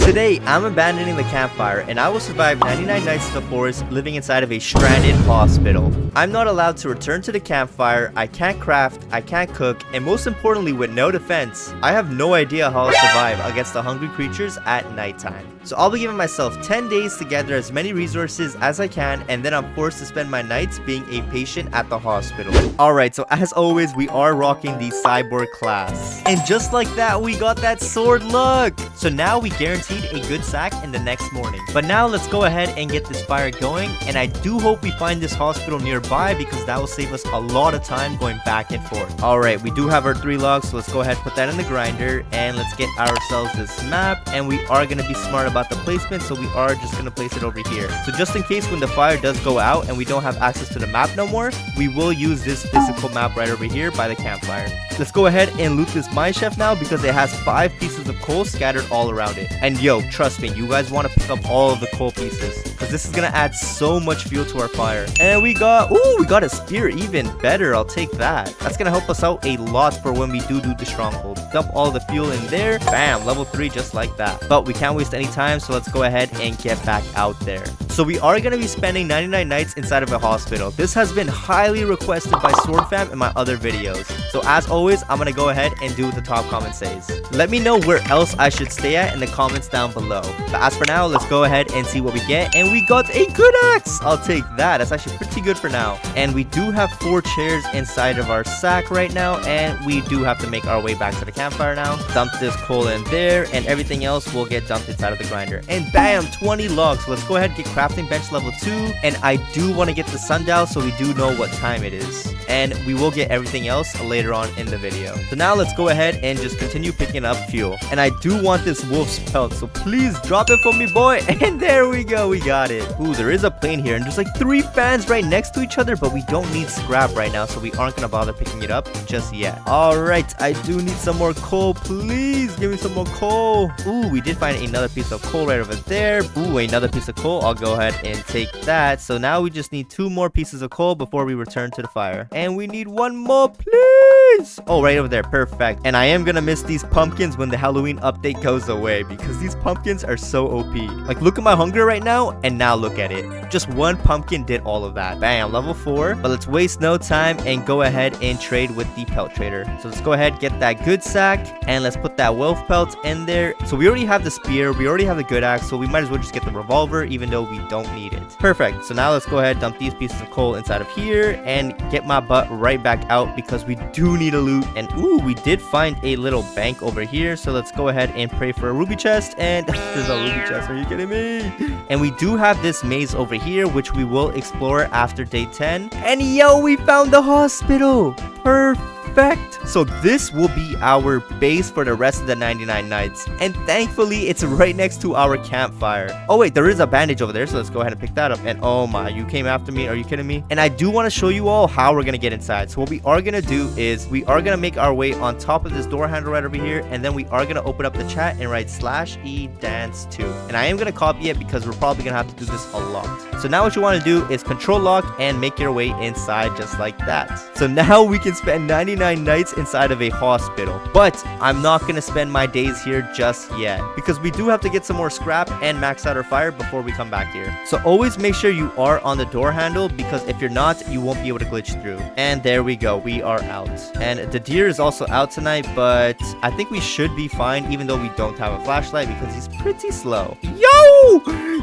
Today, I'm abandoning the campfire, and I will survive 99 nights in the forest living inside of a stranded hospital. I'm not allowed to return to the campfire, I can't craft, I can't cook, and most importantly, with no defense, I have no idea how I'll survive against the hungry creatures at nighttime. So I'll be giving myself 10 days to gather as many resources as I can, and then I'm forced to spend my nights being a patient at the hospital. Alright, so as always, we are rocking the cyborg class. And just like that, we got that sword look! So now we guaranteed a good sack in the next morning. But now let's go ahead and get this fire going, and I do hope we find this hospital nearby because that will save us a lot of time going back and forth. Alright, we do have our 3 logs, so let's go ahead and put that in the grinder, and let's get ourselves this map, and we are going to be smart about the placement, so we are just going to place it over here. So just in case when the fire does go out and we don't have access to the map no more, we will use this physical map right over here by the campfire. Let's go ahead and loot this mine shaft now because it has 5 pieces of coal scattered all around it. And yo, trust me, you guys want to pick up all of the coal pieces because this is going to add so much fuel to our fire. And we got a spear, even better. I'll take that. That's going to help us out a lot for when we do the stronghold. Dump all the fuel in there. Bam, level 3 just like that. But we can't waste any time, so let's go ahead and get back out there. So we are going to be spending 99 nights inside of a hospital. This has been highly requested by Sword Fam in my other videos. So as always, I'm going to go ahead and do what the top comment says. Let me know where else I should stay at in the comments down below. But as for now, let's go ahead and see what we get. And we got a good axe. I'll take that. That's actually pretty good for now. And we do have 4 chairs inside of our sack right now. And we do have to make our way back to the campfire now. Dump this coal in there, and everything else will get dumped inside of the grinder. And bam, 20 logs. So let's go ahead and get crafting bench level 2. And I do want to get the sundial so we do know what time it is. And we will get everything else later on in the video. So now let's go ahead and just continue picking up fuel. And I do want this wolf's pelt, so please drop it for me, boy. And there we go, we got it. Ooh, there is a plane here, and there's like 3 fans right next to each other, but we don't need scrap right now, so we aren't gonna bother picking it up just yet. All right, I do need some more coal. Please give me some more coal. Ooh, we did find another piece of coal right over there. Ooh, another piece of coal. I'll go ahead and take that. So now we just need 2 more pieces of coal before we return to the fire. And we need 1 more, please. Oh, right over there. Perfect. And I am gonna miss these pumpkins when the Halloween update goes away because these pumpkins are so OP. Like, look at my hunger right now, and now look at it. Just 1 pumpkin did all of that. Bam, level 4. But let's waste no time and go ahead and trade with the pelt trader. So let's go ahead, get that good sack, and let's put that wolf pelt in there. So we already have the spear, we already have the good axe, so we might as well just get the revolver even though we don't need it. Perfect. So now let's go ahead, dump these pieces of coal inside of here and get my butt right back out because we do need a loot. And ooh, we did find a little bank over here, so let's go ahead and pray for a ruby chest. And there's a ruby chest. Are you kidding me? And we do have this maze over here, which we will explore after day 10. And yo, we found the hospital. Perfect. So this will be our base for the rest of the 99 nights, and thankfully it's right next to our campfire. Oh wait, there is a bandage over there, so let's go ahead and pick that up. And oh my, you came after me? Are you kidding me? And I do want to show you all how we're gonna get inside. So what we are gonna do is we are gonna make our way on top of this door handle right over here, and then we are gonna open up the chat and write /edance2. And I am gonna copy it because we're probably gonna have to do this a lot. So now what you want to do is control lock and make your way inside just like that. So now we can spend 99 nights inside of a hospital, but I'm not gonna spend my days here just yet because we do have to get some more scrap and max out our fire before we come back here. So always make sure you are on the door handle because if you're not, you won't be able to glitch through. And there we go, we are out. And the deer is also out tonight, but I think we should be fine even though we don't have a flashlight because he's pretty slow. Yo,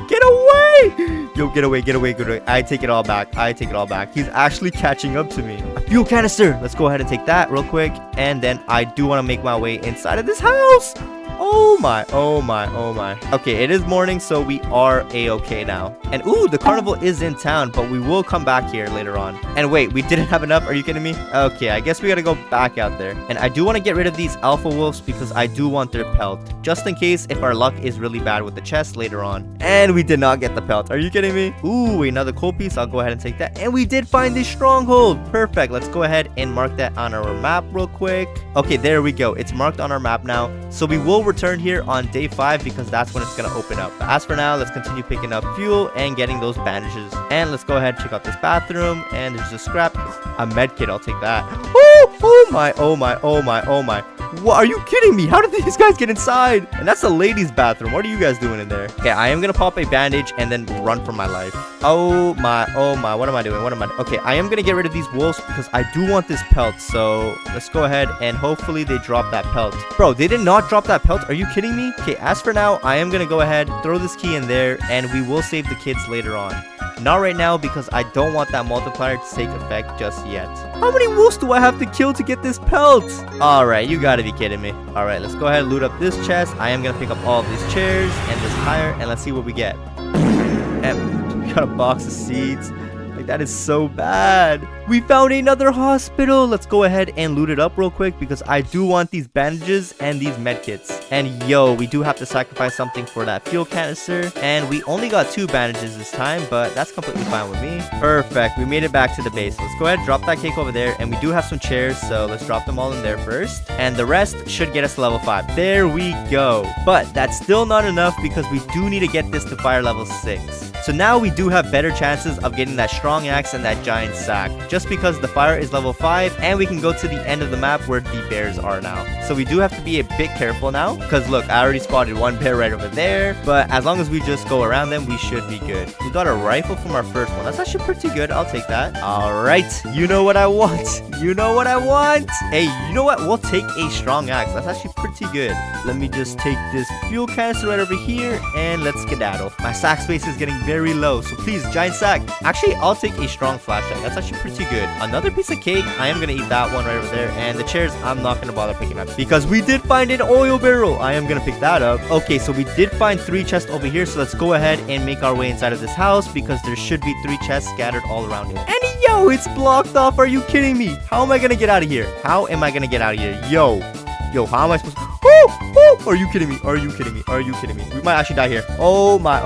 get away! Yo, get away, get away, get away. I take it all back. I take it all back. He's actually catching up to me. A fuel canister. Let's go ahead and take that real quick. And then I do want to make my way inside of this house. Oh my, oh my, oh my. Okay, it is morning, so we are a-okay now. And ooh, the carnival is in town, but we will come back here later on. And wait, we didn't have enough? Are you kidding me? Okay, I guess we gotta go back out there. And I do want to get rid of these alpha wolves because I do want their pelt, just in case if our luck is really bad with the chest later on. And we did not get the pelt. Are you kidding me? Ooh, another coal piece. I'll go ahead and take that. And we did find the stronghold. Perfect. Let's go ahead and mark that on our map real quick. Okay, there we go. It's marked on our map now. So we will return here on day 5 because that's when it's gonna open up. But as for now, let's continue picking up fuel and getting those bandages. And let's go ahead and check out this bathroom. And there's a scrap, a med kit. I'll take that. Oh my, oh my, oh my, oh my. What? Are you kidding me? How did these guys get inside? And that's the ladies' bathroom. What are you guys doing in there? Okay, I am gonna pop a bandage and then run for my life. Oh my. What am I doing? Okay, I am gonna get rid of these wolves because I do want this pelt. So let's go ahead and hopefully they drop that pelt. Bro, they did not drop that pelt. Are you kidding me? Okay, as for now, I am gonna go ahead, throw this key in there, and we will save the kids later on. Not right now because I don't want that multiplier to take effect just yet. How many wolves do I have to kill to get this pelt? Alright, you gotta be kidding me. Alright, let's go ahead and loot up this chest. I am gonna pick up all of these chairs and this tire, and let's see what we get. And we got a box of seeds. Like, that is so bad. We found another hospital. Let's go ahead and loot it up real quick because I do want these bandages and these med kits. And yo, we do have to sacrifice something for that fuel canister. And we only got 2 bandages this time, but that's completely fine with me. Perfect. We made it back to the base. Let's go ahead, drop that cake over there. And we do have some chairs, so let's drop them all in there first. And the rest should get us to level 5. There we go. But that's still not enough because we do need to get this to fire level 6. So now we do have better chances of getting that strong axe and that giant sack, just because the fire is level 5 and we can go to the end of the map where the bears are now. So we do have to be a bit careful now, because look, I already spotted one bear right over there, but as long as we just go around them, we should be good. We got a rifle from our first one. That's actually pretty good. I'll take that. All right, you know what I want. You know what I want. Hey, you know what? We'll take a strong axe. That's actually pretty good. Let me just take this fuel canister right over here and let's skedaddle. My sack space is getting very low, so please, giant sack. Actually, I'll take a strong flashlight. That's actually pretty good. Another piece of cake. I am gonna eat that one right over there. And the chairs, I'm not gonna bother picking up because we did find an oil barrel. I am gonna pick that up. Okay, so we did find 3 chests over here, so let's go ahead and make our way inside of this house because there should be 3 chests scattered all around it. And yo, it's blocked off. Are you kidding me? How am I gonna get out of here? How am I gonna get out of here? Yo, how am I supposed to... Are you kidding me? Are you kidding me? Are you kidding me? We might actually die here. Oh my.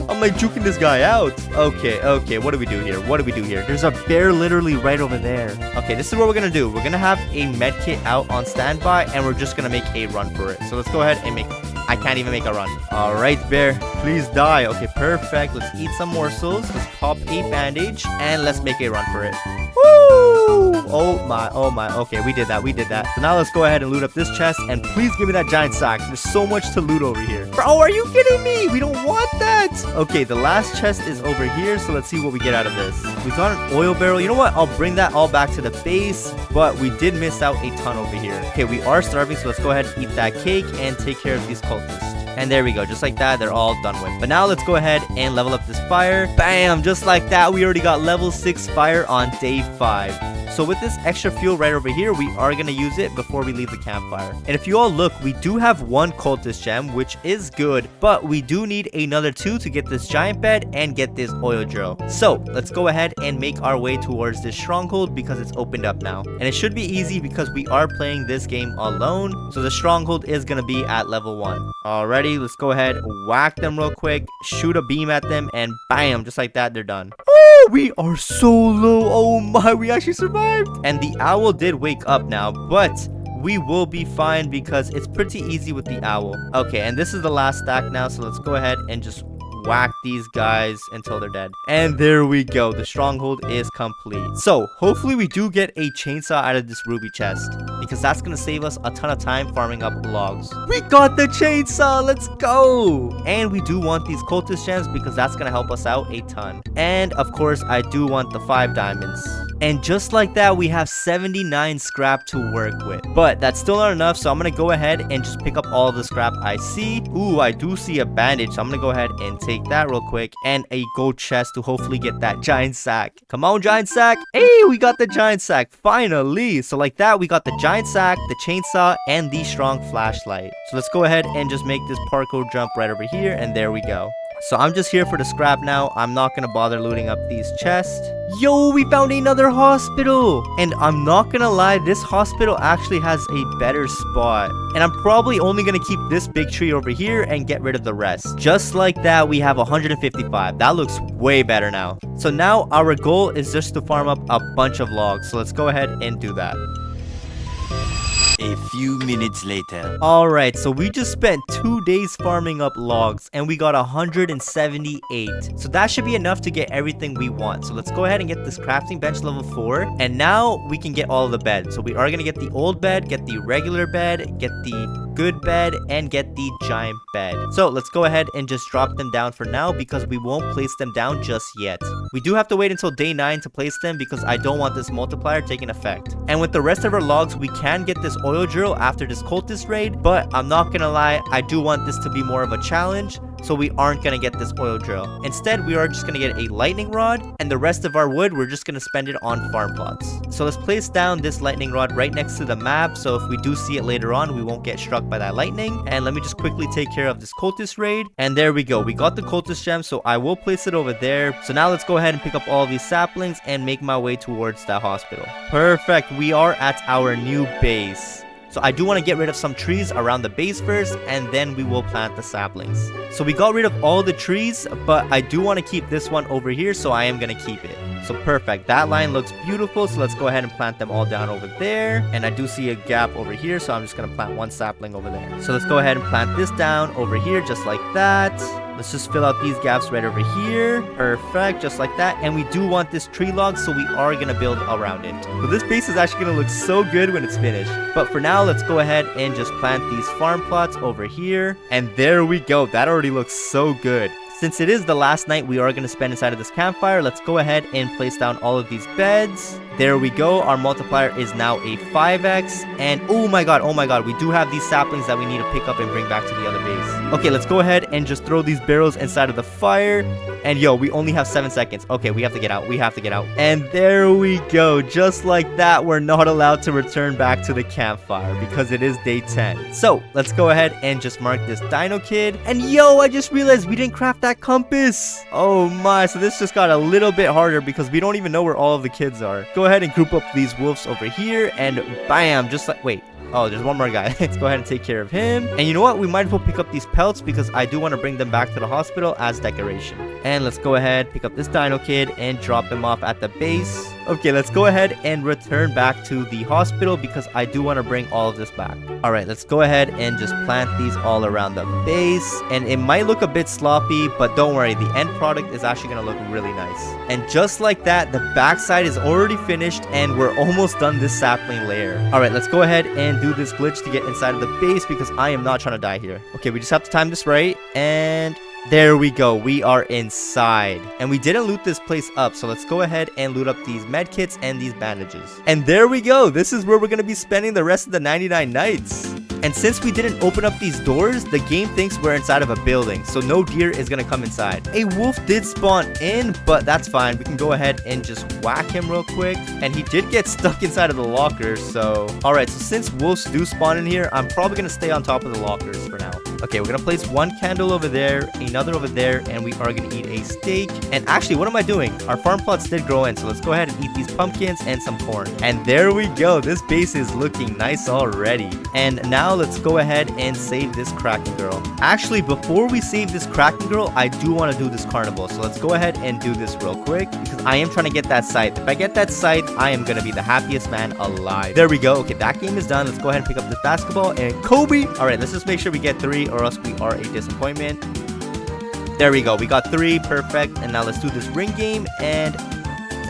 I'm like juking this guy out. Okay, what do we do here? There's a bear literally right over there. Okay, this is what we're gonna do. We're gonna have a med kit out on standby, and we're just gonna make a run for it. So let's go ahead and make... I can't even make a run. All right, bear, please die. Okay, perfect. Let's eat some morsels. Let's pop a bandage, and let's make a run for it. Woo! Oh my. Okay, we did that. So now let's go ahead and loot up this chest, and please give me that giant sack. There's so much to loot over here. Bro, are you kidding me? We don't want that. Okay, the last chest is over here, so let's see what we get out of this. We got an oil barrel. You know what? I'll bring that all back to the base, but we did miss out a ton over here. Okay, we are starving, so let's go ahead and eat that cake and take care of these cultists. And there we go, just like that, they're all done with. But now let's go ahead and level up this fire. Bam, just like that, we already got level 6 fire on day 5. So with this extra fuel right over here, we are going to use it before we leave the campfire. And if you all look, we do have 1 cultist gem, which is good, but we do need another 2 to get this giant bed and get this oil drill. So let's go ahead and make our way towards this stronghold because it's opened up now. And it should be easy because we are playing this game alone. So the stronghold is going to be at level 1. Alrighty, let's go ahead, whack them real quick, shoot a beam at them, and bam, just like that, they're done. Oh, we are so low. Oh my, we actually survived. And the owl did wake up now, but we will be fine because it's pretty easy with the owl. Okay, and this is the last stack now, so let's go ahead and just whack these guys until they're dead. And there we go, the stronghold is complete. So hopefully we do get a chainsaw out of this ruby chest because that's gonna save us a ton of time farming up logs. We got the chainsaw, let's go. And we do want these cultist gems because that's gonna help us out a ton. And of course I do want the 5 diamonds. And just like that, we have 79 scrap to work with. But that's still not enough, so I'm gonna go ahead and just pick up all of the scrap I see. Ooh, I do see a bandage, so I'm gonna go ahead and take that real quick. And a gold chest to hopefully get that giant sack. Come on, giant sack. Hey, we got the giant sack, finally. So like that, we got the giant sack, the chainsaw, and the strong flashlight. So let's go ahead and just make this parkour jump right over here, and there we go. So I'm just here for the scrap now. I'm not gonna bother looting up these chests. Yo, we found another hospital. And I'm not gonna lie, this hospital actually has a better spot. And I'm probably only gonna keep this big tree over here and get rid of the rest. Just like that, we have 155. That looks way better now. So now our goal is just to farm up a bunch of logs. So let's go ahead and do that. A few minutes later. Alright, so we just spent 2 days farming up logs and we got 178. So that should be enough to get everything we want. So let's go ahead and get this crafting bench level 4. And now we can get all of the beds. So we are going to get the old bed, get the regular bed, get the good bed, and get the giant bed. So let's go ahead and just drop them down for now because we won't place them down just yet. We do have to wait until day 9 to place them because I don't want this multiplier taking effect. And with the rest of our logs, we can get this oil drill after this cultist raid, but I'm not gonna lie, I do want this to be more of a challenge. So we aren't gonna get this oil drill. Instead, we are just gonna get a lightning rod, and the rest of our wood, we're just gonna spend it on farm plots. So let's place down this lightning rod right next to the map, so if we do see it later on, we won't get struck by that lightning. And let me just quickly take care of this cultist raid. And there we go. We got the cultist gem, so I will place it over there. So now let's go ahead and pick up all these saplings and make my way towards that hospital. Perfect. We are at our new base. So I do want to get rid of some trees around the base first, and then we will plant the saplings. So we got rid of all the trees, but I do want to keep this one over here, so I am going to keep it. So perfect. That line looks beautiful, so let's go ahead and plant them all down over there. And I do see a gap over here, so I'm just going to plant one sapling over there. So let's go ahead and plant this down over here, just like that. Let's just fill out these gaps right over here. Perfect, just like that. And we do want this tree log, so we are going to build around it. So this base is actually going to look so good when it's finished. But for now, let's go ahead and just plant these farm plots over here. And there we go. That already looks so good. Since it is the last night we are going to spend inside of this campfire, let's go ahead and place down all of these beds. There we go. Our multiplier is now a 5x. And oh my god, we do have these saplings that we need to pick up and bring back to the other base. Okay, let's go ahead and just throw these barrels inside of the fire. And yo, we only have 7 seconds. Okay, we have to get out. We have to get out. And there we go. Just like that, we're not allowed to return back to the campfire because it is day 10. So let's go ahead and just mark this dino kid. And yo, I just realized we didn't craft that compass. Oh my, so this just got a little bit harder because we don't even know where all of the kids are. Go ahead and group up these wolves over here, and bam, just like, wait. Oh, there's one more guy. Let's go ahead and take care of him. And you know what? We might as well pick up these pelts because I do want to bring them back to the hospital as decoration. And let's go ahead, pick up this dino kid and drop him off at the base. Okay, let's go ahead and return back to the hospital because I do want to bring all of this back. All right, let's go ahead and just plant these all around the base. And it might look a bit sloppy, but don't worry. The end product is actually going to look really nice. And just like that, the backside is already finished and we're almost done this sapling layer. All right, let's go ahead and do this glitch to get inside of the base because I am not trying to die here. Okay, we just have to time this right, and there we go. We are inside, and we didn't loot this place up, so let's go ahead and loot up these med kits and these bandages. And there we go. This is where we're going to be spending the rest of the 99 nights. And since we didn't open up these doors, the game thinks we're inside of a building, so no deer is gonna come inside. A wolf did spawn in, but that's fine. We can go ahead and just whack him real quick. And he did get stuck inside of the locker, so... Alright, so since wolves do spawn in here, I'm probably gonna stay on top of the lockers for now. Okay, we're gonna place one candle over there, another over there, and we are gonna eat a steak. And actually, what am I doing? Our farm plots did grow in, so let's go ahead and eat these pumpkins and some corn. And there we go. This base is looking nice already. And now let's go ahead and save this Kraken girl. Actually, before we save this Kraken girl, I do want to do this carnival. So let's go ahead and do this real quick because I am trying to get that scythe. If I get that scythe, I am gonna be the happiest man alive. There we go. Okay, that game is done. Let's go ahead and pick up this basketball and Kobe. All right, let's just make sure we get 3 or else we are a disappointment. There we go. We got 3. Perfect. And now let's do this ring game. And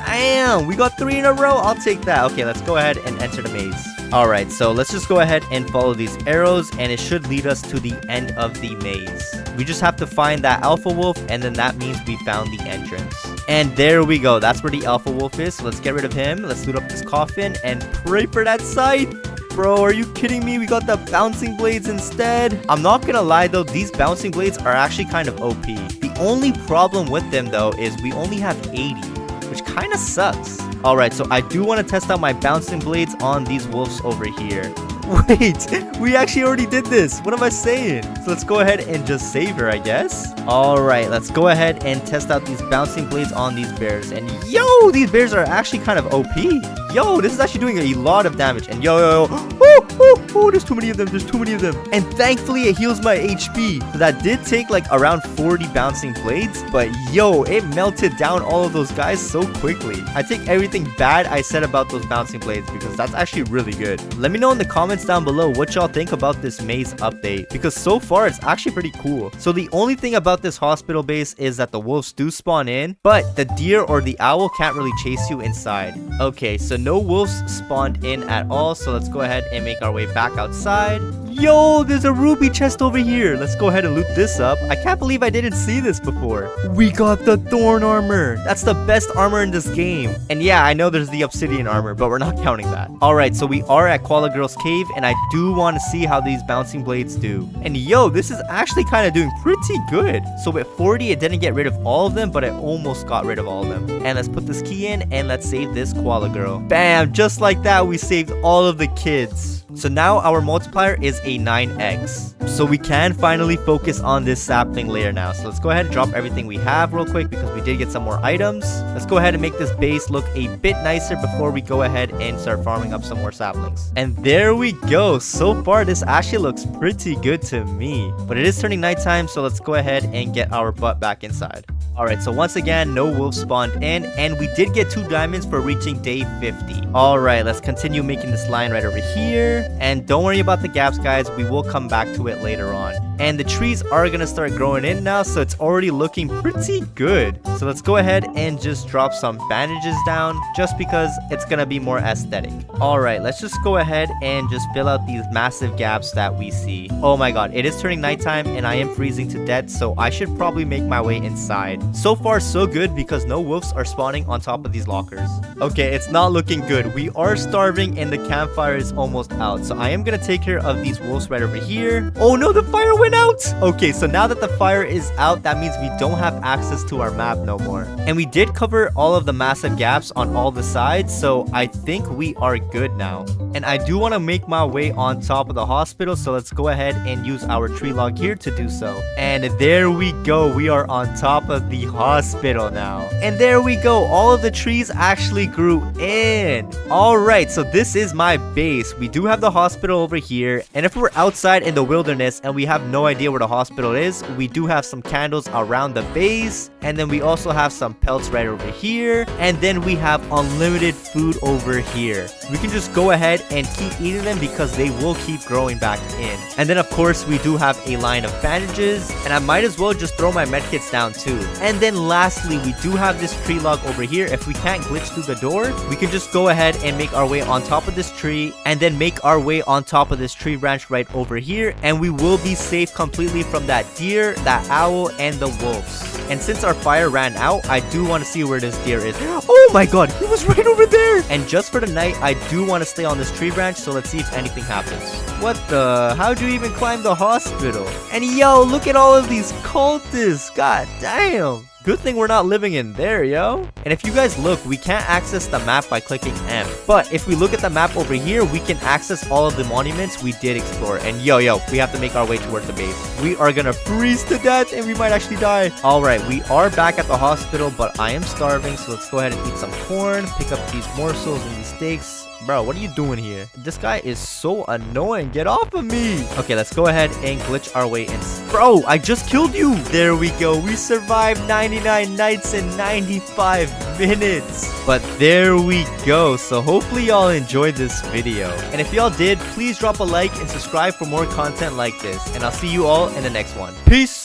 damn, we got 3 in a row. I'll take that. Okay, let's go ahead and enter the maze. All right, so let's just go ahead and follow these arrows, and it should lead us to the end of the maze. We just have to find that alpha wolf, and then that means we found the entrance. And there we go. That's where the alpha wolf is. So let's get rid of him. Let's loot up this coffin and pray for that scythe. Bro, are you kidding me? We got the bouncing blades instead. I'm not gonna lie though, these bouncing blades are actually kind of OP. The only problem with them though is we only have 80, which kind of sucks. Alright, so I do want to test out my bouncing blades on these wolves over here. Wait, we actually already did this. What am I saying? So let's go ahead and just save her, I guess. Alright, let's go ahead and test out these bouncing blades on these bears. And yo, these bears are actually kind of OP. Yo, this is actually doing a lot of damage. And yo. Oh, there's too many of them. There's too many of them. And thankfully, it heals my HP. So that did take like around 40 bouncing blades. But yo, it melted down all of those guys so quickly. I take everything bad I said about those bouncing blades because that's actually really good. Let me know in the comments down below what y'all think about this maze update, because so far it's actually pretty cool. So the only thing about this hospital base is that the wolves do spawn in, but the deer or the owl can't really chase you inside. Okay, so no wolves spawned in at all, so let's go ahead and make our way back outside. Yo, there's a ruby chest over here. Let's go ahead and loot this up. I can't believe I didn't see this before. We got the thorn armor. That's the best armor in this game. And yeah, I know there's the obsidian armor, but we're not counting that. Alright, so we are at Koala Girl's cave, and I do want to see how these bouncing blades do. And yo, this is actually kind of doing pretty good. So with 40, it didn't get rid of all of them, but it almost got rid of all of them. And let's put this key in, and let's save this Koala Girl. Bam, just like that, we saved all of the kids. So now our multiplier is a 9x. So we can finally focus on this sapling layer now. So let's go ahead and drop everything we have real quick because we did get some more items. Let's go ahead and make this base look a bit nicer before we go ahead and start farming up some more saplings. And there we go. So far, this actually looks pretty good to me. But it is turning nighttime, so let's go ahead and get our butt back inside. Alright, so once again, no wolves spawned in, and we did get 2 diamonds for reaching day 50. Alright, let's continue making this line right over here. And don't worry about the gaps, guys. We will come back to it later on. And the trees are gonna start growing in now, so it's already looking pretty good. So let's go ahead and just drop some bandages down, just because it's gonna be more aesthetic. Alright, let's just go ahead and just fill out these massive gaps that we see. Oh my god, it is turning nighttime and I am freezing to death, so I should probably make my way inside. So far, so good, because no wolves are spawning on top of these lockers. Okay, it's not looking good. We are starving and the campfire is almost out, so I am gonna take care of these wolves right over here. Oh no, the fire went out! Okay, so now that the fire is out, that means we don't have access to our map no more. And we did cover all of the massive gaps on all the sides, so I think we are good now. And I do want to make my way on top of the hospital, so let's go ahead and use our tree log here to do so. And there we go, we are on top of the hospital now. And there we go, all of the trees actually grew in. Alright, so this is my base. We do have the hospital over here, and if we're outside in the wilderness and we have no idea where the hospital is, we do have some candles around the base, and then we also have some pelts right over here, and then we have unlimited food over here. We can just go ahead and keep eating them because they will keep growing back in. And then of course we do have a line of bandages, and I might as well just throw my medkits down too. And then lastly, we do have this tree log over here. If we can't glitch through the door, we can just go ahead and make our way on top of this tree, and then make our way on top of this tree branch right over here, and we will be safe completely from that deer, that owl, and the wolves. And since our fire ran out, I do want to see where this deer is. Oh my god, he was right over there! And just for the night, I do want to stay on this tree branch, so let's see if anything happens. What the? How'd you even climb the hospital? And yo, look at all of these cultists! God damn! Good thing we're not living in there, yo. And if you guys look, we can't access the map by clicking M. But if we look at the map over here, we can access all of the monuments we did explore. And yo, we have to make our way towards the base. We are gonna freeze to death and we might actually die. Alright, we are back at the hospital, but I am starving. So let's go ahead and eat some corn, pick up these morsels and these steaks. Bro, what are you doing here? This guy is so annoying. Get off of me. Okay, let's go ahead and glitch our way in. Bro, I just killed you. There we go. We survived 99 nights and 95 minutes. But there we go. So hopefully y'all enjoyed this video. And if y'all did, please drop a like and subscribe for more content like this. And I'll see you all in the next one. Peace.